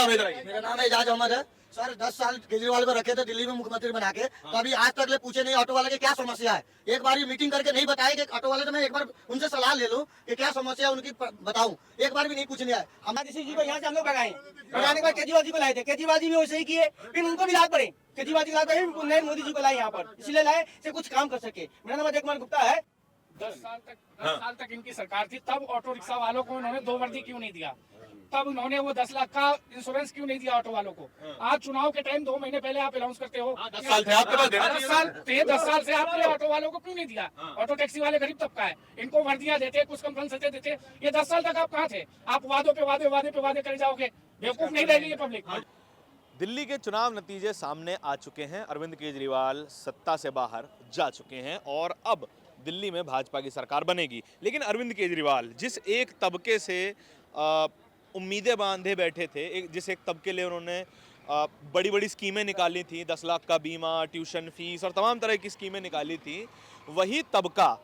नाम है? इधर आइए। मेरा नाम एजाज अहमद है सर। 10 साल केजरीवाल को रखे थे दिल्ली में मुख्यमंत्री बना के, तो अभी आज तक ले पूछे नहीं ऑटो वाले के क्या समस्या है। एक बार भी मीटिंग करके नहीं बताए कि ऑटो वाले, तो मैं एक बार उनसे सलाह ले लूं कि क्या समस्या है उनकी बताऊं, एक बार भी नहीं पूछने आए। हम जी को यहाँ से हम लोग भगाए, भगाने के बाद केजरीवाल जी को लाए थे, केजरीवाल जी भी वैसे ही किए, फिर उनको भी लाद पड़े, केजरीवाल जी लाद पड़े, नरेंद्र मोदी जी को लाए यहाँ पर, इसलिए लाए से कुछ काम कर सके। मेरा नाम अजय कुमार गुप्ता है। 10 साल तक इनकी सरकार थी, तब ऑटो रिक्शा वालों को इन्होंने 2 वर्दी क्यों नहीं दिया? तब उन्होंने वो 10 लाख का इंश्योरेंस क्यों नहीं दिया ऑटो वालों को? आज चुनाव के टाइम 2 महीने पहले आप अनाउंस करते हो। 10 साल थे आपके पास, देना 10 साल से आपने ऑटो वालों को क्यों नहीं दिया? ऑटो टैक्सी वाले गरीब तबका है, इनको वर्दियां देते, कुछ कंपनसेशन देते। ये 10 साल तक आप कहाँ थे? आप वादों पे वादे करे जाओगे, बेवकूफ नहीं रहेगी ये पब्लिक। दिल्ली के चुनाव नतीजे सामने आ चुके हैं। अरविंद केजरीवाल सत्ता से बाहर जा चुके हैं और अब दिल्ली में भाजपा की सरकार बनेगी। लेकिन अरविंद केजरीवाल जिस एक तबके से उम्मीदें बांधे बैठे थे, जिस एक तबके लिए उन्होंने बड़ी बड़ी स्कीमें निकाली थी, 10 लाख का बीमा, ट्यूशन फीस और तमाम तरह की स्कीमें निकाली थी, वही तबका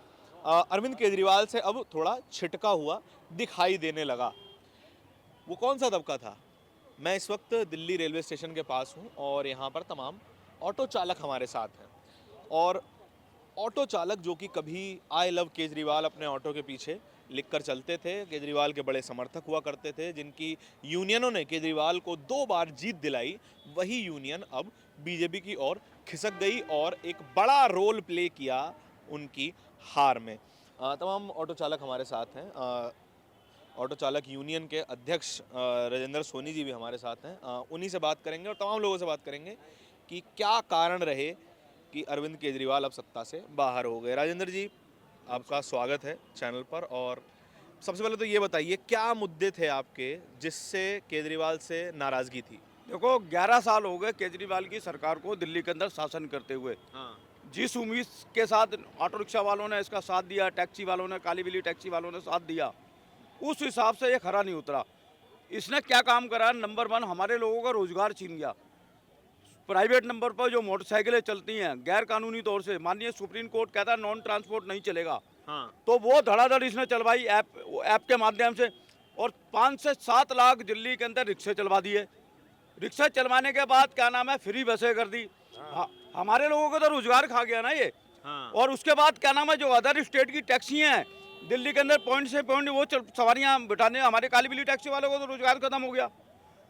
अरविंद केजरीवाल से अब थोड़ा छिटका हुआ दिखाई देने लगा। वो कौन सा तबका था? मैं इस वक्त दिल्ली रेलवे स्टेशन के पास हूँ और यहाँ पर तमाम ऑटो चालक हमारे साथ हैं। और ऑटो चालक जो कि कभी आई लव केजरीवाल अपने ऑटो के पीछे लिखकर चलते थे, केजरीवाल के बड़े समर्थक हुआ करते थे, जिनकी यूनियनों ने केजरीवाल को 2 बार जीत दिलाई, वही यूनियन अब बीजेपी की ओर खिसक गई और एक बड़ा रोल प्ले किया उनकी हार में। तमाम ऑटो चालक हमारे साथ हैं। ऑटो चालक यूनियन के अध्यक्ष राजेंद्र सोनी जी भी हमारे साथ हैं। उन्हीं से बात करेंगे और तमाम लोगों से बात करेंगे कि क्या कारण रहे कि अरविंद केजरीवाल अब सत्ता से बाहर हो गए। राजेंद्र जी, आपका स्वागत है चैनल पर। और सबसे पहले तो ये बताइए, क्या मुद्दे थे आपके जिससे केजरीवाल से नाराज़गी थी? देखो, 11 साल हो गए केजरीवाल की सरकार को दिल्ली के अंदर शासन करते हुए। जिस उम्मीद के साथ ऑटो रिक्शा वालों ने इसका साथ दिया, टैक्सी वालों ने, काली बिल्ली टैक्सी वालों ने साथ दिया, उस हिसाब से ये खरा नहीं उतरा। इसने क्या काम करा? नंबर 1, हमारे लोगों का रोजगार छीन गया। प्राइवेट नंबर पर जो मोटरसाइकिलें चलती हैं गैर कानूनी तौर से, माननीय सुप्रीम कोर्ट कहता है नॉन ट्रांसपोर्ट नहीं चलेगा, तो वो धड़ाधड़ इसने चलवाई ऐप के माध्यम से। और 5 से 7 लाख दिल्ली के अंदर रिक्शे चलवा दिए। रिक्शा चलवाने के बाद क्या नाम है, फ्री बसें कर दी। हमारे लोगों को तो रोजगार खा गया ना ये। और उसके बाद क्या नाम है, जो अदर स्टेट की टैक्सियाँ हैं दिल्ली के अंदर, पॉइंट से पॉइंट वो सवारियाँ बिठाने, हमारे काली बिल्ली टैक्सी वालों को तो रोजगार खत्म हो गया।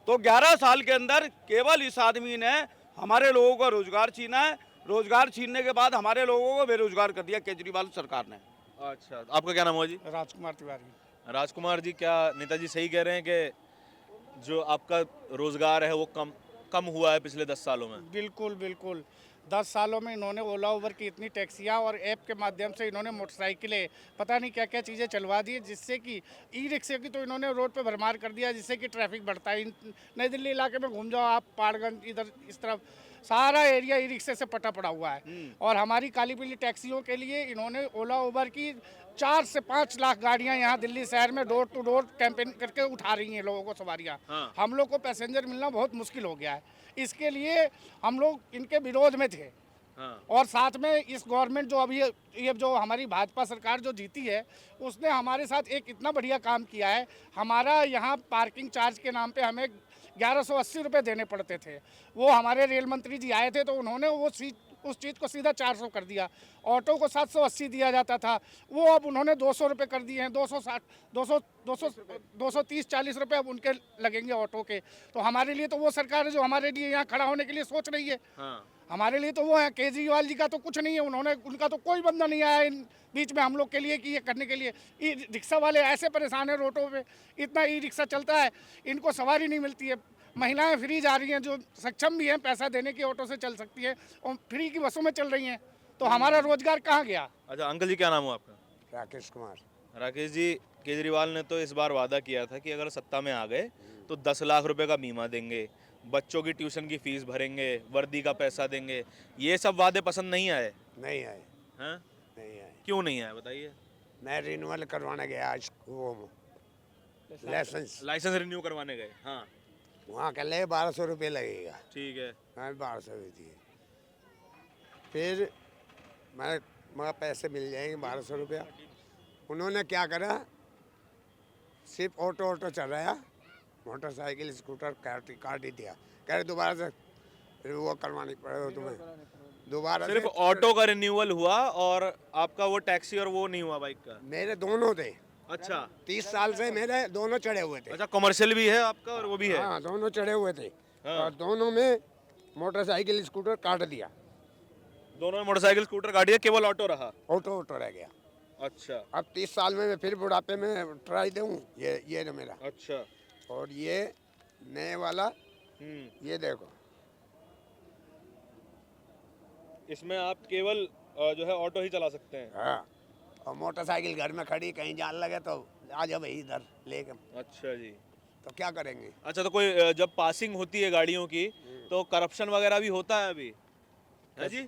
तो 11 साल के अंदर केवल इस आदमी ने हमारे लोगों को रोजगार छीना है। रोजगार छीनने के बाद हमारे लोगों को बेरोजगार कर दिया केजरीवाल सरकार ने। अच्छा, आपका क्या नाम हुआ जी? राजकुमार तिवारी। राजकुमार जी, क्या नेताजी सही कह रहे हैं कि जो आपका रोजगार है वो कम हुआ है पिछले 10 सालों में? बिल्कुल बिल्कुल। 10 सालों में इन्होंने ओला उबर की इतनी टैक्सियाँ और ऐप के माध्यम से इन्होंने मोटरसाइकिलें, पता नहीं क्या क्या चीज़ें चलवा दी, जिससे कि ई रिक्शे की तो इन्होंने रोड पे भरमार कर दिया, जिससे कि ट्रैफिक बढ़ता है। नई दिल्ली इलाके में घूम जाओ आप, पाड़गंज इधर इस तरफ सारा एरिया ई रिक्शे से पटा पड़ा हुआ है। और हमारी काली पीली टैक्सियों के लिए इन्होंने ओला उबर की 4 से 5 लाख गाड़ियां यहाँ दिल्ली शहर में डोर टू डोर कैंपेन करके उठा रही हैं लोगों को सवारियां। हम लोग को पैसेंजर मिलना बहुत मुश्किल हो गया है। इसके लिए हम लोग इनके विरोध में थे। और साथ में इस गवर्नमेंट जो अभी ये जो हमारी भाजपा सरकार जो जीती है, उसने हमारे साथ एक इतना बढ़िया काम किया है। हमारा यहाँ पार्किंग चार्ज के नाम पे हमें 1180 रुपये देने पड़ते थे। वो हमारे रेल मंत्री जी आए थे तो उन्होंने उस चीज़ को सीधा 400 कर दिया। ऑटो को 780 दिया जाता था, वो अब उन्होंने 200 रुपये कर दिए हैं। 230-40 रुपये अब उनके लगेंगे ऑटो के। तो हमारे लिए तो वो सरकार है जो हमारे लिए यहाँ खड़ा होने के लिए सोच रही है। हमारे लिए तो वो है। केजरीवाल जी का तो कुछ नहीं है, उनका तो कोई बंदा नहीं आया इन बीच में हम लोग के लिए कि ये करने के लिए। ई रिक्शा वाले ऐसे परेशान है रोडों पे, इतना ई रिक्शा चलता है, इनको सवारी नहीं मिलती है। महिलाएं फ्री जा रही हैं, जो सक्षम भी हैं पैसा देने की, ऑटो से चल सकती है, और फ्री की बसों में चल रही हैं। तो हमारा रोजगार कहाँ गया? अच्छा अंकल जी, क्या नाम हुआ आपका? राकेश कुमार। राकेश जी, केजरीवाल ने तो इस बार वादा किया था कि अगर सत्ता में आ गए तो 10 लाख रुपए का बीमा देंगे, बच्चों की ट्यूशन की फीस भरेंगे, वर्दी का पैसा देंगे। ये सब वादे पसंद नहीं आए? नहीं आए। हैं? नहीं आए। क्यों नहीं आए बताइए? मैं रिन्यूअल करवाने गया आज, वो लाइसेंस रिन्यू करवाने गए? हाँ, वहाँ कह ले 1200 रुपये लगेगा। ठीक है। हाँ, 1200 दिए। फिर मगर पैसे मिल जाएंगे 1200 रुपया। उन्होंने क्या करा, सिर्फ ऑटो चल रहा मोटरसाइकिल स्कूटर काट ही दिया। कह रहे दोबारा से फिर वो करवानी पड़ेगा तुम्हें दोबारा सिर्फ से। ऑटो का रिन्यूअल हुआ और आपका वो टैक्सी और वो नहीं हुआ बाइक का। मेरे दोनों थे, अच्छा 30 साल से मेरे दोनों चढ़े हुए थे। अच्छा, कमर्शियल भी है आपका और वो भी है। हाँ दोनों चढ़े हुए थे हाँ। और दोनों में मोटरसाइकिल स्कूटर काट दिया। दोनों ने मोटरसाइकिल स्कूटर काट दिया, केवल ऑटो रहा। ऑटो रह गया। अच्छा अब 30 साल में मैं फिर बुढ़ापे में ट्राई दूँ। ये ना मेरा, अच्छा। और ये नए वाला, ये देखो। इसमें आप केवल जो है ऑटो ही चला सकते हैं। हाँ, और मोटरसाइकिल घर में खड़ी, कहीं जान लगे तो आ जाओ भाई इधर लेके। अच्छा जी। तो क्या करेंगे? अच्छा, तो कोई जब पासिंग होती है गाड़ियों की तो करप्शन वगैरह भी होता है अभी, है जी?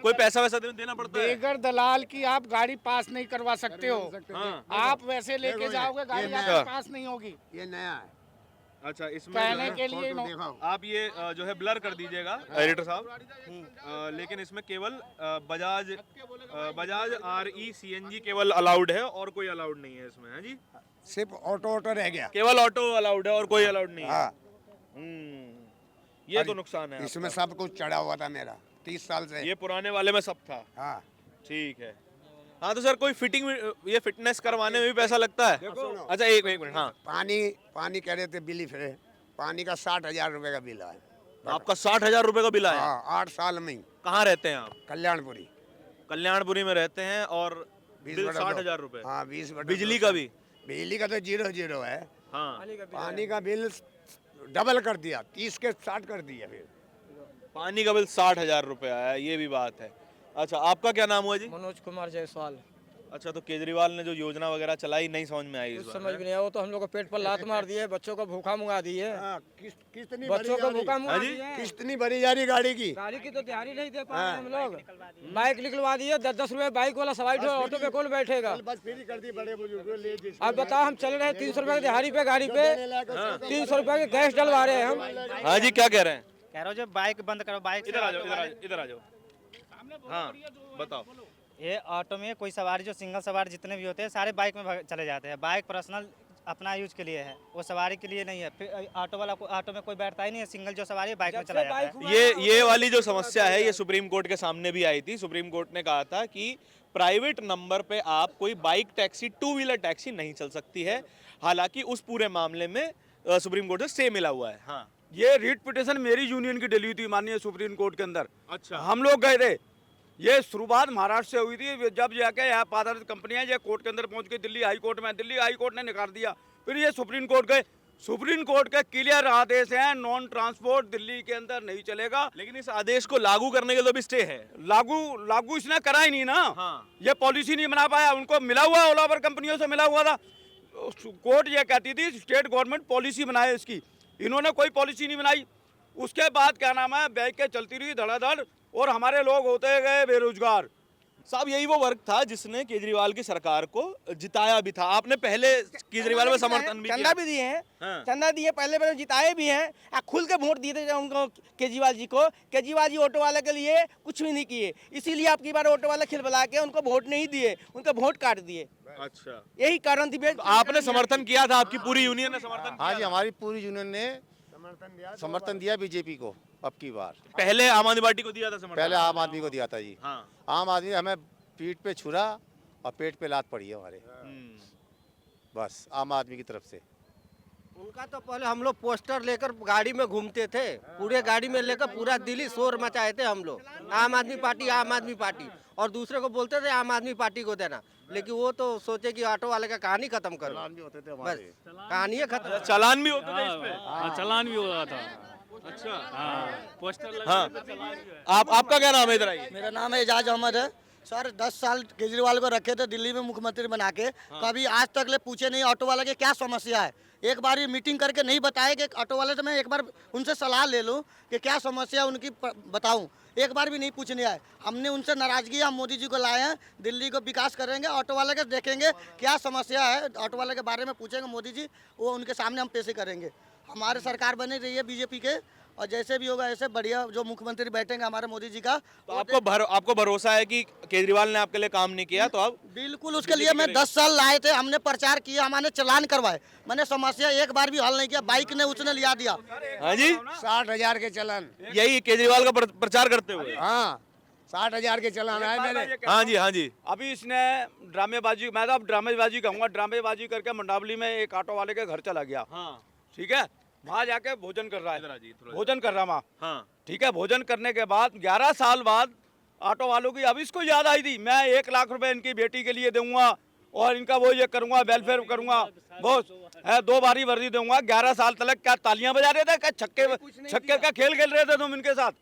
कोई पैसा वैसा देना पड़ता है? बेगर दलाल की आप गाड़ी पास नहीं करवा सकते हो। हाँ। आप वैसे लेके देखो जाओगे गाड़ी ये आपके नया। पास नहीं होगी। ये नया है। अच्छा, इसमें कहने जो है- के लिए फोटो दिखाओ। आप ये जो है ब्लर कर दीजिएगा एडिटर साहब। लेकिन इसमें केवल बजाज RE CNG केवल अलाउड है और कोई अलाउड नहीं है इसमें, है जी? सिर्फ ऑटो रह गया। केवल ऑटो अलाउड है और कोई अलाउड नहीं है। हाँ, ये तो नुकसान है इसमें आपका। सब कुछ चढ़ा हुआ था मेरा 30 साल से। ये पुराने वाले में सब था। हाँ, ठीक है। हाँ, तो सर कोई फिटिंग ये फिटनेस करवाने में भी पैसा लगता है? अच्छा, एक मिनट। हाँ, पानी कह रहे थे बिल फिर पानी का 60,000 रुपए का बिल आया। आपका 60,000 रुपए का बिल आया? हाँ, 8 साल में ही। कहाँ रहते हैं आप? कल्याणपुरी। कल्याणपुरी में रहते हैं और 20 बिल बटा 60,000 रुपए। हाँ, 20 बटा बिजली 200। का भी? बिजली का तो 0 है। हाँ, पानी का बिल डबल कर दिया, 30 के 60 कर दिया फिर। पानी का बिल 60,000 रुपए आया, ये भी बात है। अच्छा, आपका क्या नाम हुआ जी? मनोज कुमार जायसवाल। अच्छा, तो केजरीवाल ने जो योजना वगैरह चलाई नहीं समझ में आई इस कुछ बार? समझ में नहीं आया, वो तो हम लोग को पेट पर लात मार दिए, बच्चों को भूखा मुंगा दिए, हाँ, किस्तनी बच्चों को भूखा मुंगा जी? दिए। किस्तनी भरी जा रही गाड़ी की। गाड़ी की तो दिहाड़ी नहीं दे पा रहे हम लोग। बाइक निकलवा दिए, 10-10 रुपए बाइक वाला सवारी ठो ऑटो पे कौन बैठेगा? बस फ्री कर दी बड़े बुजुर्गों ले जिस। अब बताओ, हम चल रहे हैं 300 रुपए की दिहाड़ी पे, गाड़ी पे 300 रुपए की गैस डलवा रहे हैं हम। हाँ जी, क्या कह रहे हैं? कह रहा हूँ जो बाइक बंद करो, बाइक इधर आ जाओ, इधर आ जाओ। हाँ, बताओ। ये ऑटो में कोई सवारी जो सिंगल सवारी जितने भी होते हैं सारे बाइक में चले जाते हैं। बाइक पर्सनल अपना यूज के लिए है, वो सवारी के लिए नहीं है। फिर ऑटो में कोई बैठता ही नहीं है, सिंगल जो सवारी है बाइक में चला जाता है। ये वाली जो समस्या है ये सुप्रीम कोर्ट के सामने भी आई थी। सुप्रीम कोर्ट ने कहा था कि प्राइवेट नंबर पे आप कोई बाइक टैक्सी, 2 व्हीलर टैक्सी नहीं चल सकती है। हालांकि उस पूरे मामले में सुप्रीम कोर्ट से स्टे मिला हुआ है। हाँ, ये रीट पिटिशन मेरी यूनियन की डली हुई थी माननीय सुप्रीम कोर्ट के अंदर। अच्छा। हम लोग गए थे, ये शुरुआत महाराष्ट्र से हुई थी। जब जाके यहाँ पादर कंपनियां ये कोर्ट के अंदर पहुंच गई दिल्ली हाई कोर्ट में, दिल्ली हाई कोर्ट ने नकार दिया। फिर ये सुप्रीम कोर्ट गए, सुप्रीम कोर्ट के क्लियर आदेश हैं, नॉन ट्रांसपोर्ट दिल्ली के अंदर नहीं चलेगा। लेकिन इस आदेश को लागू करने के लिए भी स्टे है। लागू इसने करा ही नहीं ना। हाँ। ये पॉलिसी नहीं बना पाया, उनको मिला हुआ ऑल ओवर कंपनियों से मिला हुआ था। कोर्ट ये कहती थी स्टेट गवर्नमेंट पॉलिसी बनाए इसकी, इन्होंने कोई पॉलिसी नहीं बनाई। उसके बाद क्या नाम है, बैग के चलती रही धड़ाधड़ और हमारे लोग होते गए बेरोजगार। साहब, यही वो वर्ग था जिसने केजरीवाल की सरकार को जिताया भी था। आपने पहले केजरीवाल में समर्थन भी चंदा किया। भी दिए हैं, हाँ। चंदा दिए, पहले पहले जिताए भी हैं, खुल के वोट दिए थे जब उनको केजरीवाल जी को। केजरीवाल जी ऑटो वाले के लिए कुछ भी नहीं किए, इसीलिए आपकी बार ऑटो वाले खिलबला के उनको वोट नहीं दिए, उनका वोट काट दिए। अच्छा, यही कारण थी। तो आपने समर्थन किया था, आपकी पूरी यूनियन ने समर्थन हाँ किया जी, था? हमारी पूरी यूनियन ने समर्थन दिया बीजेपी को अब की बार। पहले आम आदमी पार्टी को दिया था समर्थन? पहले आम आदमी को दिया था जी। हाँ। आम आदमी हमें पीठ पे छुरा और पेट पे लात पड़ी है हमारे, बस आम आदमी की तरफ से। उनका तो पहले हम लोग पोस्टर लेकर गाड़ी में घूमते थे, पूरे गाड़ी में लेकर पूरा दिल्ली शोर मचाए थे हम लोग, आम आदमी पार्टी, और दूसरे को बोलते थे आम आदमी पार्टी को देना। लेकिन वो तो सोचे कि ऑटो वाले का कहानी खत्म करो, भी होते थे बस हमारे। कहानी है खत्म। चालान भी होते थे इस पे? चालान भी हो रहा था। अच्छा। पोस्टर लगा हाँ, आपका क्या नाम है? इधर आइए। मेरा नाम है एजाज अहमद है। सर 10 साल केजरीवाल को रखे थे दिल्ली में मुख्यमंत्री बना के, कभी आज तक ले पूछे नहीं ऑटो वाले के क्या समस्या है। एक बार ये मीटिंग करके नहीं बताए कि ऑटो वाले से मैं एक बार उनसे सलाह ले लूं कि क्या समस्या है उनकी बताऊं, एक बार भी नहीं पूछने आए। हमने उनसे नाराजगी हम मोदी जी को लाए हैं, दिल्ली को विकास करेंगे, ऑटो वाले के देखेंगे क्या समस्या है, ऑटो वाले के बारे में पूछेंगे मोदी जी, वो उनके सामने हम पेश करेंगे। हमारे सरकार बनी रही है बीजेपी के, और जैसे भी होगा ऐसे बढ़िया जो मुख्यमंत्री बैठेंगे हमारे मोदी जी का, तो आपको भरोसा है कि केजरीवाल ने आपके लिए काम नहीं किया, तो अब बिल्कुल उसके लिए मैं 10 साल लाए थे, हमने प्रचार किया, हमारे चलान करवाए, मैंने समस्या एक बार भी हल नहीं किया, बाइक ने उसने लिया दिया। हाँ जी, 60,000 के चलन। यही केजरीवाल का प्रचार करते हुए। हाँ 60,000 के चलन आए मेरे। हाँ जी, हाँ जी। अभी इसने ड्रामेबाजी, मैं तो अब ड्रामेबाजी कहूँगा, ड्रामेबाजी करके मंडावली में एक ऑटो वाले के घर चला गया। हाँ ठीक है, वहाँ जाके भोजन कर रहा इधर आ है, जाइए थोड़ा। भोजन कर रहा वहाँ। हाँ ठीक है, भोजन करने के बाद 11 साल बाद ऑटो वालों की अब इसको याद आई थी, मैं 1 लाख रुपए इनकी बेटी के लिए दूंगा और इनका वो ये करूंगा, वेलफेयर करूंगा, बहुत है, 2 बारी वर्दी दूंगा। 11 साल तक क्या तालियां बजा रहे थे, क्या छक्के का खेल खेल रहे थे तुम इनके साथ,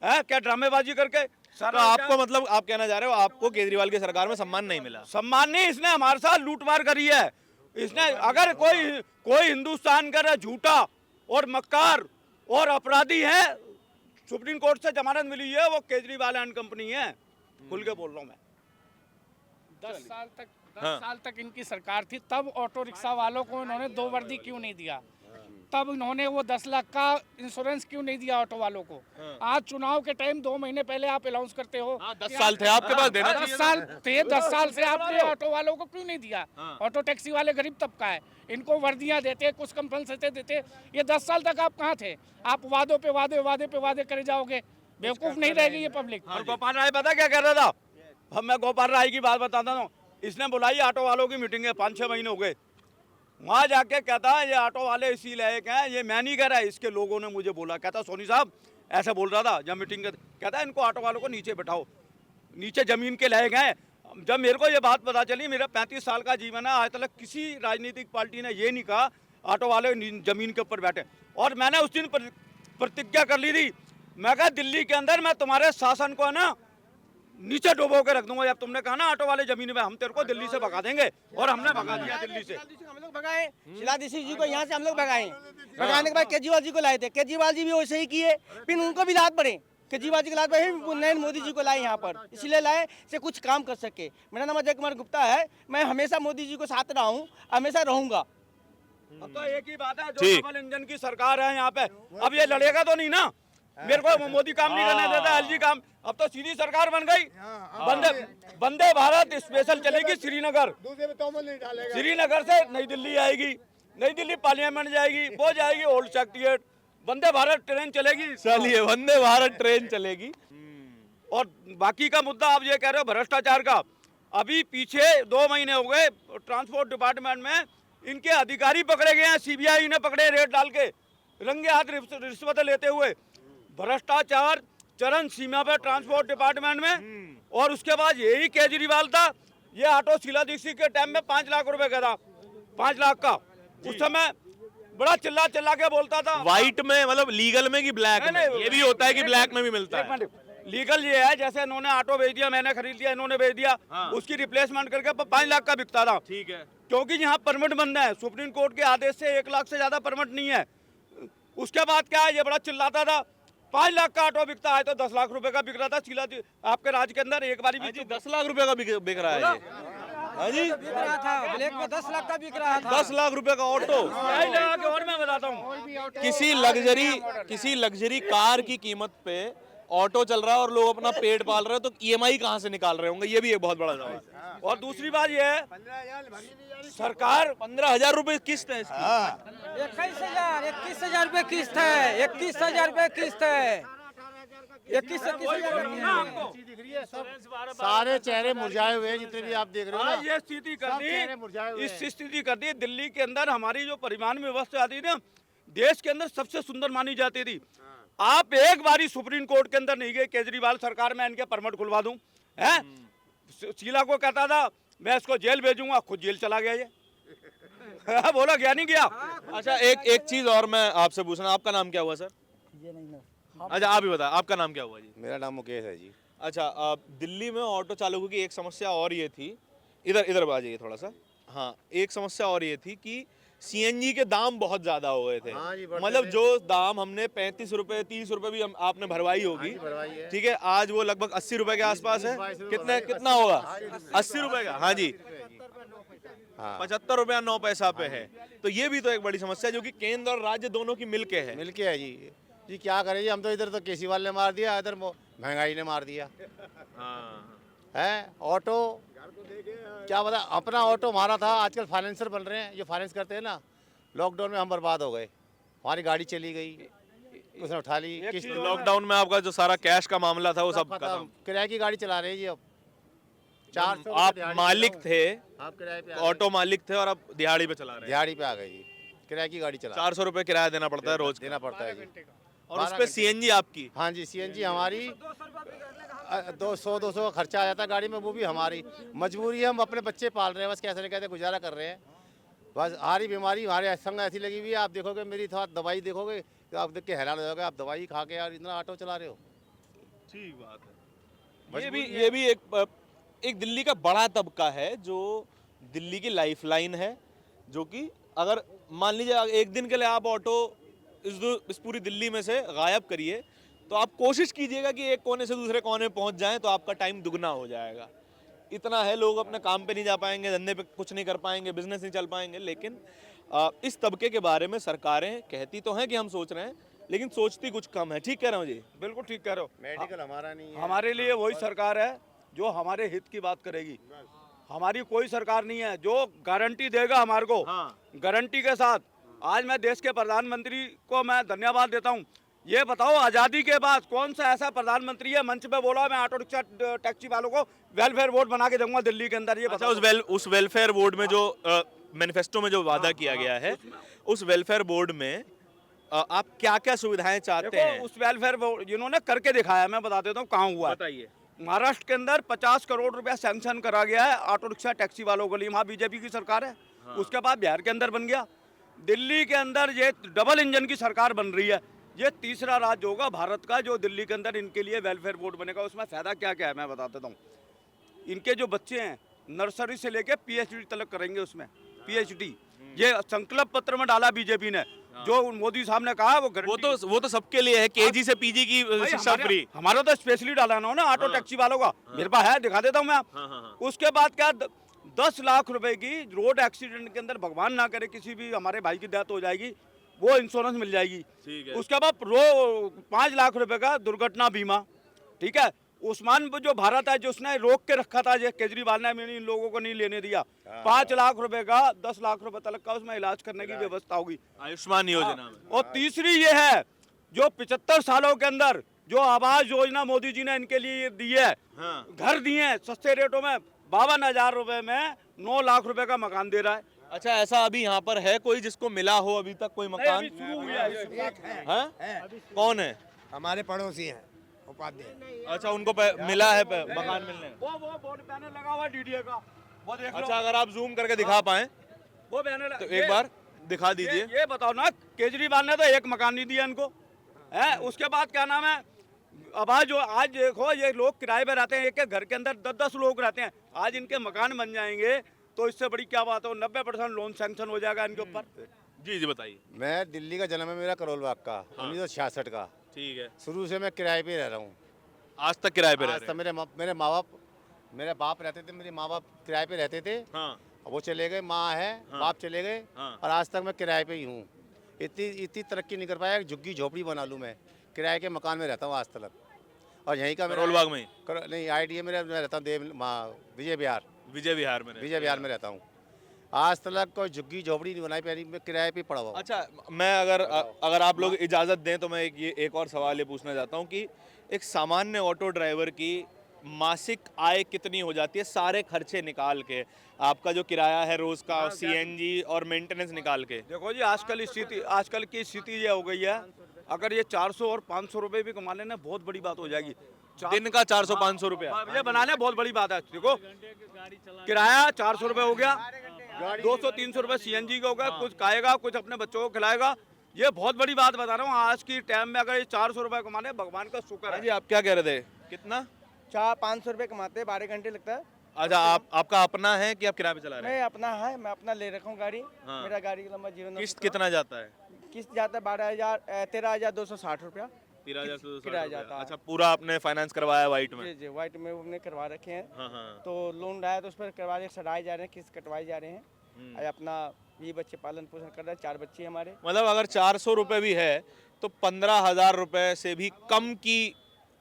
है क्या ड्रामेबाजी करके। तो आपको मतलब आप कहना चाह रहे हो आपको केजरीवाल की सरकार में सम्मान नहीं मिला? सम्मान नहीं, इसने हमारे साथ लूटमार करी है। इसने अगर कोई हिंदुस्तान का झूठा और मक्कार और अपराधी है, सुप्रीम कोर्ट से जमानत मिली है, वो केजरीवाल एंड कंपनी है, खुल के बोल रहा हूँ मैं। 10 साल तक हाँ। 10 साल तक इनकी सरकार थी, तब ऑटो रिक्शा वालों को इन्होंने 2 वर्दी क्यों नहीं दिया? तब इन्होंने वो 10 लाख का इंश्योरेंस क्यों नहीं दिया ऑटो वालों को? आज चुनाव के टाइम 2 महीने पहले आप अनाउंस करते हो। 10 साल थे आपके पास, देना 10 साल थे, 10 साल से आपने ऑटो वालों को क्यों नहीं दिया? ऑटो टैक्सी वाले गरीब तबका है, इनको वर्दियां देते, कुछ कंपनसेशन देते। ये 10 साल तक आप कहाँ थे? आप वादों पे वादे करे जाओगे, बेवकूफ नहीं रहेगी ये पब्लिक। और गोपाल राय पता क्या कह रहा था? अब मैं गोपाल राय की बात बताता हूँ, इसने बुलाई ऑटो वालों की मीटिंग है, 5-6 महीने हो गए। वहाँ जाके कहता है ये ऑटो वाले इसी लायक हैं, ये मैं नहीं कह रहा, इसके लोगों ने मुझे बोला। कहता सोनी साहब ऐसा बोल रहा था जब मीटिंग कहता है इनको ऑटो वालों को नीचे बैठाओ, नीचे जमीन के लायक हैं। जब मेरे को ये बात पता चली, मेरा 35 साल का जीवन है, आज तक किसी राजनीतिक पार्टी ने ये नहीं कहा ऑटो वाले जमीन के ऊपर बैठे। और मैंने उस दिन प्रतिज्ञा कर ली थी, मैं कहा दिल्ली के अंदर मैं तुम्हारे शासन को ना नीचे डुबो के रख दूंगा। जब तुमने कहा ना ऑटो वाले जमीन में, हम तेरे को दिल्ली से भगा देंगे, और हमने भगा दिया दिल्ली से। हम लोग भगाए, शीलादीक्षित जी को यहाँ से हम लोग भगाए, भगाने के बाद केजरीवाल जी को लाए थे, केजरीवाल जी भी वैसे ही किए, फिर उनको भी लात पड़े, केजरीवाल जी की लात पड़े, नरेंद्र मोदी जी को लाए यहाँ पर, इसलिए लाए से कुछ काम कर सके। मेरा नाम अजय कुमार गुप्ता है, मैं हमेशा मोदी जी को साथ रहा हूँ, हमेशा रहूंगा। अब तो एक ही बात है, जो डबल इंजन की सरकार है यहाँ पे, अब ये लड़ेगा तो नहीं ना। मेरे को मोदी काम नहीं करने देता, एलजी काम। अब तो सीधी सरकार बन गई, वंदे भारत स्पेशल चलेगी श्रीनगर, श्रीनगर से नई दिल्ली आएगी, नई दिल्ली पार्लियामेंट जाएगी, वो जाएगी old secretariat, Vande Bharat train चलेगी। चलिए, वंदे भारत ट्रेन चलेगी। और बाकी का मुद्दा आप ये कह रहे हो भ्रष्टाचार का, अभी पीछे 2 महीने हो गए ट्रांसपोर्ट डिपार्टमेंट में इनके अधिकारी पकड़े गए हैं, सीबीआई ने पकड़े रेड डाल के, रंगे हाथ रिश्वत लेते हुए। भ्रष्टाचार चरम सीमा पे ट्रांसपोर्ट डिपार्टमेंट में। और उसके बाद यही केजरीवाल था, ये ऑटो शीला दीक्षित के टाइम में 5 लाख रुपए का था, 5 लाख का। उस समय बड़ा चिल्ला के बोलता था। व्हाइट में मतलब लीगल में कि ब्लैक में? ये भी होता है कि ब्लैक में भी मिलता है? लीगल ये है, जैसे इन्होंने ऑटो बेच दिया, मैंने खरीद लिया, इन्होंने बेच दिया, उसकी रिप्लेसमेंट करके 5 लाख का बिकता था। ठीक है, क्योंकि यहाँ परमिट बंद है, सुप्रीम कोर्ट के आदेश से 1 लाख से ज्यादा परमिट नहीं है। उसके बाद क्या है, ये बड़ा चिल्लाता था, 5 लाख का ऑटो बिकता है, तो 10 लाख रुपए का बिक रहा था शीला आपके राज के अंदर। एक बार भी 10 लाख रुपए का बिक रहा है ये? हाँ जी, बिक रहा था ब्लैक में, 10 लाख का बिक रहा था। 10 लाख रुपए का ऑटो। और मैं बताता हूँ, किसी लग्जरी कार की कीमत पे ऑटो चल रहा है और लोग अपना पेट पाल रहे हैं, तो ईएमआई कहाँ से निकाल रहे होंगे? ये भी एक बहुत बड़ा सवाल है। और दूसरी बात ये है, सरकार 15,000 रुपए किस्त है इसकी। 21,000 रुपए किस्त है, 21,000 रुपए किस्त है, 21,000। सारे चेहरे मुरझाए हुए हैं जितने भी आप देख रहे हो ना, ये स्थिति कर दी, इस स्थिति कर दी। दिल्ली के अंदर हमारी जो परिवहन व्यवस्था आती थी ना, देश के अंदर सबसे सुंदर मानी जाती थी। आप एक बारी सुप्रीम कोर्ट के अंदर नहीं गए, केजरीवाल सरकार में इनके परमिट खुलवा दूं, है? शीला को कहता था मैं इसको जेल भेजूंगा, खुद जेल चला गया ये। बोला गया नहीं गया। अच्छा, एक चीज और मैं आपसे पूछना, आपका नाम क्या हुआ सर? अच्छा, आप ही बताएं, आपका नाम क्या हुआ जी? मेरा नाम मुकेश है जी। अच्छा, दिल्ली में ऑटो चालकों की एक समस्या और ये थी, इधर आ जाइए थोड़ा सा। हाँ, एक समस्या और ये थी कि सीएनजी के दाम बहुत ज्यादा हो गए थे। मतलब जो दाम हमने 35 रुपए 30 रुपए भी आपने भरवाई होगी, ठीक है, आज वो लगभग 80 रुपए के आसपास है। कितना होगा? 80 रुपए का? हाँ जी, 75 रुपया 9 पैसा पे है। तो ये भी तो एक बड़ी समस्या है, जो कि केंद्र और राज्य दोनों की मिलके है। मिलके है जी। जी क्या करें जी, हम तो इधर तो केजरीवाल ने मार दिया, इधर महंगाई ने मार दिया है। ऑटो क्या बता, अपना ऑटो हमारा था, आजकल फाइनेंसर बन रहे हैं, जो फाइनेंस करते हैं ना। लॉकडाउन में हम बर्बाद हो गए, हमारी गाड़ी चली गई, उसने उठा ली किस्त। लॉकडाउन में आपका जो सारा कैश का मामला था वो सब खत्म। किराए की गाड़ी चला रहे हैं जी अब। 400 आप मालिक थे, आप किराए पे ऑटो मालिक थे और अब दिहाड़ी पे चला रहे हैं। दिहाड़ी पे आ गई जी, किराए की गाड़ी चला 400 रुपए किराया देना पड़ता है रोज का। देना पड़ता है जी। और उस पे सीएनजी आपकी। हाँ जी, सीएनजी हमारी 200 का खर्चा आ जाता है गाड़ी में, वो भी हमारी मजबूरी है। हम अपने बच्चे पाल रहे हैं, बस कैसे न कैसे गुजारा कर रहे हैं। बस हमारी बीमारी हमारे संग ऐसी लगी हुई है। आप देखोगे मेरी थोड़ा दवाई देखोगे तो आप देख के हैरान हो जाओगे, आप दवाई खा के यार इतना ऑटो चला रहे हो। ठीक बात है। ये भी एक दिल्ली का बड़ा तबका है जो दिल्ली की लाइफलाइन है, जो कि अगर मान लीजिए एक दिन के लिए आप ऑटो इस पूरी दिल्ली में से गायब करिए तो आप कोशिश कीजिएगा कि एक कोने से दूसरे कोने पहुंच जाएं तो आपका टाइम दुगना हो जाएगा। इतना है, लोग अपने काम पे नहीं जा पाएंगे, धंधे पे कुछ नहीं कर पाएंगे, बिजनेस नहीं चल पाएंगे। लेकिन इस तबके के बारे में सरकारें कहती तो हैं कि हम सोच रहे हैं, लेकिन सोचती कुछ कम है। ठीक कह रहा हूँ जी? बिल्कुल ठीक कह रहे हो। मेडिकल हमारा नहीं है, हमारे लिए वही सरकार है जो हमारे हित की बात करेगी। हमारी कोई सरकार नहीं है जो गारंटी देगा हमारे को। गारंटी के साथ आज मैं देश के प्रधानमंत्री को मैं धन्यवाद देता हूँ। ये बताओ आज़ादी के बाद कौन सा ऐसा प्रधानमंत्री है मंच पे बोला मैं ऑटो रिक्शा टैक्सी वालों को वेलफेयर बोर्ड बना के दूंगा दिल्ली के अंदर। ये अच्छा, उस वेलफेयर बोर्ड में जो मैनिफेस्टो में जो वादा किया गया है, उस वेलफेयर बोर्ड में आप क्या क्या सुविधाएं चाहते हैं? उस वेलफेयर बोर्ड जिन्होंने करके दिखाया, मैं बता देता हूँ कहाँ हुआ है। बताइए। महाराष्ट्र के अंदर 50 करोड़ रुपया सैंक्शन करा गया है ऑटो रिक्शा टैक्सी वालों के लिए, वहाँ बीजेपी की सरकार है। उसके बाद बिहार के अंदर बन गया। दिल्ली के अंदर ये डबल इंजन की सरकार बन रही है। ये तीसरा राज्य होगा भारत का जो दिल्ली के अंदर इनके लिए वेलफेयर बोर्ड बनेगा। उसमें फ़ायदा क्या क्या है मैं बता देता हूँ। इनके जो बच्चे हैं नर्सरी से लेके पीएचडी तक करेंगे, उसमें पीएचडी ये संकल्प पत्र में डाला बीजेपी ने। जो मोदी साहब ने कहा वो तो सबके लिए है, केजी से पीजी की शिक्षा फ्री। हमारा तो स्पेशली डाला ना ऑटो टैक्सी वालों का। मेरे पास है, दिखा देता हूँ मैं आप। उसके बाद क्या 10 लाख रुपए की रोड एक्सीडेंट के अंदर भगवान ना करे किसी भी हमारे भाई की डेथ हो जाएगी, वो इंश्योरेंस मिल जाएगी। ठीक है। उसके बाद 5 लाख रुपए का दुर्घटना बीमा। ठीक है। उस्मान जो भारत है, जो उसने रोक के रखा था, जो केजरीवाल ने इन लोगों को नहीं लेने दिया, 5 लाख रुपए का 10 लाख रुपए तक का उसमें इलाज करने की व्यवस्था होगी आयुष्मान योजना में। और तीसरी ये है जो 75 सालों के अंदर जो आवास योजना मोदी जी ने इनके लिए दी है, घर दिए हैं सस्ते रेटों में। 52,000 रुपए में 9 लाख रुपए का मकान दे रहा है। अच्छा, ऐसा अभी यहाँ पर है कोई जिसको मिला हो अभी तक कोई मकान? शुरू हुई है। कौन है? हमारे पड़ोसी हैं उपाध्याय। अच्छा, उनको मिला है मकान मिलने? वो बोर्ड पैनल लगा हुआ डीडीए का, वो देख लो। अच्छा, अगर आप जूम करके दिखा पाए वो पैनल तो एक बार दिखा दीजिए। ये बताओ ना, केजरीवाल ने तो एक मकान नहीं दिया इनको है। उसके बाद क्या नाम है, अब आज देखो ये लोग किराए पे रहते हैं, एक घर के अंदर 10-10 लोग रहते हैं। आज इनके मकान बन जाएंगे तो इससे बड़ी क्या बात हो, 90% लोन सैंक्शन हो जाएगा इनके ऊपर। जी जी बताइए। मैं दिल्ली का जन्म है मेरा, करोल बाग का, 1966 का। ठीक है। शुरू से मैं किराए पे रह रहा हूँ। आज तक किराए पे रह आज रहे तक मेरे बाप रहते थे, मेरे माँ बाप किराए पे रहते थे। हाँ। वो चले गए, माँ है, बाप चले गए, और आज तक मैं किराए पे ही हूँ। इतनी तरक्की नहीं कर पाया, झुग्गी झोपड़ी बना लूँ। मैं किराए के मकान में रहता हूँ आज तक, और यहीं का करोल बाग में? नहीं, आईडीए में मैं रहता हूँ, विजय विहार में रहता हूँ। आज तक कोई झुग्गी झोपड़ी नहीं बनाई, पहले मैं किराए पे पड़ा हुआ। अच्छा, मैं अगर आप लोग इजाज़त दें तो मैं एक और सवाल ये पूछना चाहता हूँ कि एक सामान्य ऑटो ड्राइवर की मासिक आय कितनी हो जाती है, सारे खर्चे निकाल के? आपका जो किराया है रोज का, सीएनजी और मेंटेनेंस निकाल के। देखो जी, आजकल की स्थिति ये हो गई है, अगर ये 400 और 500 रुपए भी कमा लेना बहुत बड़ी बात हो जाएगी। दिन का 400-500 रुपया ये बनाने बहुत बड़ी बात है। देखो किराया 400 रुपए हो गया, 200-300 रुपए सीएनजी का हो गया, कुछ खाएगा, कुछ अपने बच्चों को खिलाएगा। ये बहुत बड़ी बात बता रहा हूँ। आज की टाइम में अगर ये 400 रुपए कमाने, भगवान का शुक्र है। जी, आप क्या कह रहे थे? कितना? 400-500 रुपये कमाते हैं, 12 घंटे लगता है। अच्छा, आपका अपना है कि आप किराए पे चला रहे हैं? मैं अपना है, मैं अपना ले रखा हूँ गाड़ी। मेरा गाड़ी का लंबा जीवन। किस्त कितना जाता है? किस्त जाता है 13,260 रुपया 13,260 किराया जाता है। अच्छा, पूरा आपने फाइनेंस करवाया व्हाइट में? जी जी, व्हाइट में हमने करवा रखे हैं। हाँ। तो लोन लाया तो उस पर करवा सड़ाए जा रहे हैं, किस्त कटवाए जा रहे हैं। और अपना ये बच्चे पालन पोषण कर रहे हैं, 4 बच्चे हमारे। मतलब अगर 400 रुपए भी है तो 15,000 रुपए से भी कम की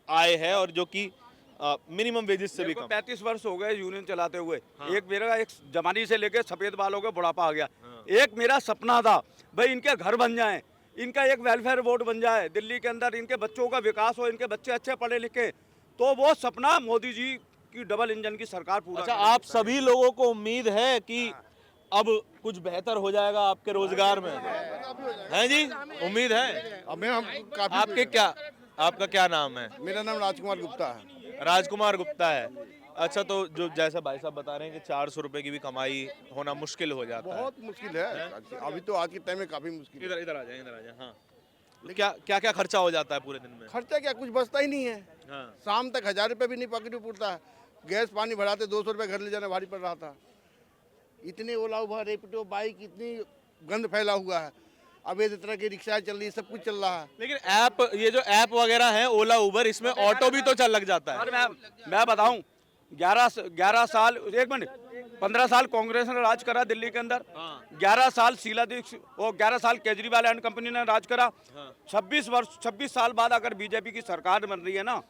आय है, और जो कि मिनिमम वेजेस से भी मेरे को कम। 35 वर्ष हो गए यूनियन चलाते हुए। हाँ। एक जमानी से लेके सफेद बाल हो गए, बुढ़ापा आ गया। एक मेरा सपना था भाई इनके घर बन जाएं, इनका एक वेलफेयर बोर्ड बन जाए दिल्ली के अंदर, इनके बच्चों का विकास हो, इनके बच्चे अच्छे पढ़े लिखे, तो वो सपना मोदी जी की डबल इंजन की सरकार पूरा अच्छा, करेगी। आप सभी लोगों को उम्मीद है कि अब कुछ बेहतर हो जाएगा आपके रोजगार में, हैं जी? उम्मीद है? आपका क्या नाम है? मेरा नाम राजकुमार गुप्ता है। राजकुमार गुप्ता है। अच्छा, तो जो जैसा भाई साहब बता रहे हैं कि 400 रुपए की भी कमाई होना मुश्किल हो जाता है। बहुत मुश्किल है अभी तो, आज के टाइम में काफी मुश्किल है। इधर आ जाए। हाँ, क्या खर्चा हो जाता है पूरे दिन में? खर्चा क्या, कुछ बचता ही नहीं है। हाँ। शाम तक 1000 रुपये भी नहीं पॉकेट में पुरता है। गैस पानी भराते 200 रुपये घर ले जाना भारी पड़ रहा था। इतने ओला उबर रेपिडो बाइक, इतनी गंद फैला हुआ है। अब ये तरह की रिक्शा चल रही है, सब कुछ चल रहा है। लेकिन ये जो ऐप वगैरह है ओला उबर, इसमें ऑटो भी तो चल लग जाता है। और मैं बताऊं, 11 साल, एक मिनट, 15 साल कांग्रेस ने राज करा दिल्ली के अंदर। 11 साल शीला दीक्षित, वो 11 साल केजरीवाल एंड कंपनी ने राज करा। 26 साल बाद अगर बीजेपी की सरकार बन रही है ना,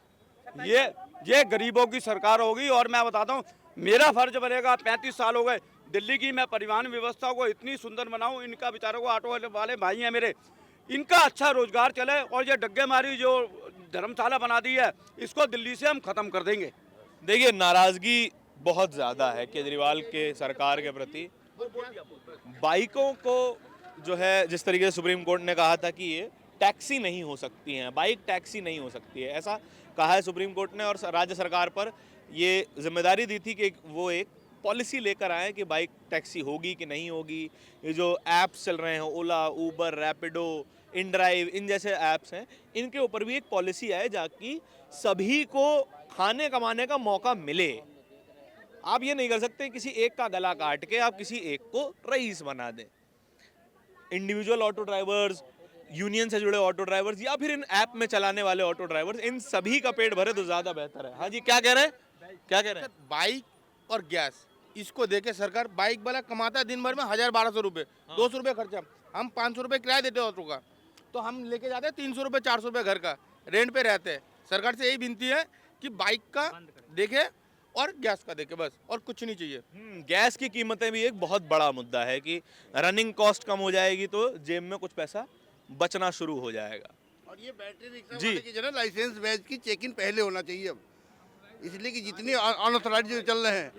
ये गरीबों की सरकार होगी। और मैं बताता हूँ, मेरा फर्ज बनेगा, 35 साल हो गए दिल्ली की, मैं परिवहन व्यवस्था को इतनी सुंदर बनाऊं, इनका बेचारों को, ऑटो वाले भाई हैं मेरे, इनका अच्छा रोजगार चले। और ये डग्गे मारी जो धर्मशाला बना दी है, इसको दिल्ली से हम खत्म कर देंगे। देखिए, नाराजगी बहुत ज्यादा है केजरीवाल के सरकार के प्रति। बाइकों को जो है, जिस तरीके से सुप्रीम कोर्ट ने कहा था कि ये टैक्सी नहीं हो सकती हैं, बाइक टैक्सी नहीं हो सकती है, ऐसा कहा है सुप्रीम कोर्ट ने। और राज्य सरकार पर ये जिम्मेदारी दी थी कि वो एक पॉलिसी लेकर आए कि बाइक टैक्सी होगी कि नहीं होगी। ये जो ऐप्स चल रहे हैं, ओला, उबर, रैपिडो, इनड्राइव, इन जैसे ऐप्स हैं, इनके ऊपर भी एक पॉलिसी आए ताकि सभी को खाने कमाने का मौका मिले। आप ये नहीं कर सकते किसी एक का गला काट के आप किसी एक को रईस बना दें। इंडिविजुअल ऑटो ड्राइवर्स, यूनियन से जुड़े ऑटो ड्राइवर्स, या फिर इन ऐप में चलाने वाले ऑटो ड्राइवर्स, इन सभी का पेट भरे तो ज्यादा बेहतर है। हाँ जी, क्या कह रहे हैं? बाइक और गैस, इसको देके सरकार, बाइक वाला कमाता है दिन भर में 1000-1200 रुपये, 200 रुपये खर्चा। हम 500 रुपये किराया देते हैं ऑटो का, तो हम लेके जाते हैं 300 रुपये 400 रुपये घर का, रेंट पे रहते हैं। सरकार से यही विनती है कि बाइक का देखे और गैस का देखे, बस, और कुछ नहीं चाहिए। गैस की कीमतें भी एक बहुत बड़ा मुद्दा है कि रनिंग कॉस्ट कम हो जाएगी तो जेब में कुछ पैसा बचना शुरू हो जाएगा। और ये बैटरी रिक्शा जी। वाले की जो है ना, लाइसेंस बैच की चेक इन पहले होना चाहिए अब, इसलिए कि जितनी अनऑथराइज्ड जो चल रहे हैं।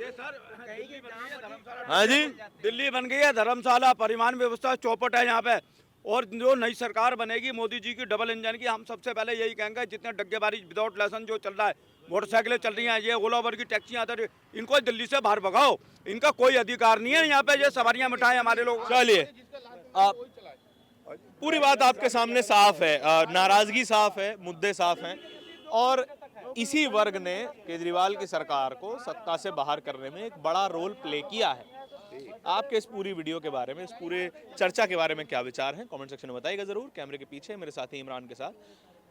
हाँ जी, दिल्ली बन गई है धर्मशाला, परिवहन व्यवस्था चौपट है यहाँ पे। और जो नई सरकार बनेगी मोदी जी की डबल इंजन की, हम सबसे पहले यही कहेंगे, जितने डग्गेबारी विदाउट लाइसेंस जो चल रहा है, मोटरसाइकिलें चल रही हैं, ये ओला उबर की टैक्सियाँ आती हैं, इनको दिल्ली से बाहर भगाओ। इनका कोई अधिकार नहीं है यहाँ पे ये सवारियाँ मिठाएं हमारे लोग। चलिए, आप पूरी बात आपके सामने साफ है, नाराजगी साफ है, मुद्दे साफ हैं, और इसी वर्ग ने केजरीवाल की सरकार को सत्ता से बाहर करने में एक बड़ा रोल प्ले किया है। आपके इस पूरी वीडियो के बारे में, इस पूरे चर्चा के बारे में क्या विचार हैं, कमेंट सेक्शन में बताइएगा जरूर। कैमरे के पीछे मेरे साथी इमरान के साथ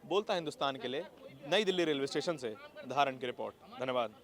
बोलता हिंदुस्तान के लिए, नई दिल्ली रेलवे स्टेशन से धारण की रिपोर्ट। धन्यवाद।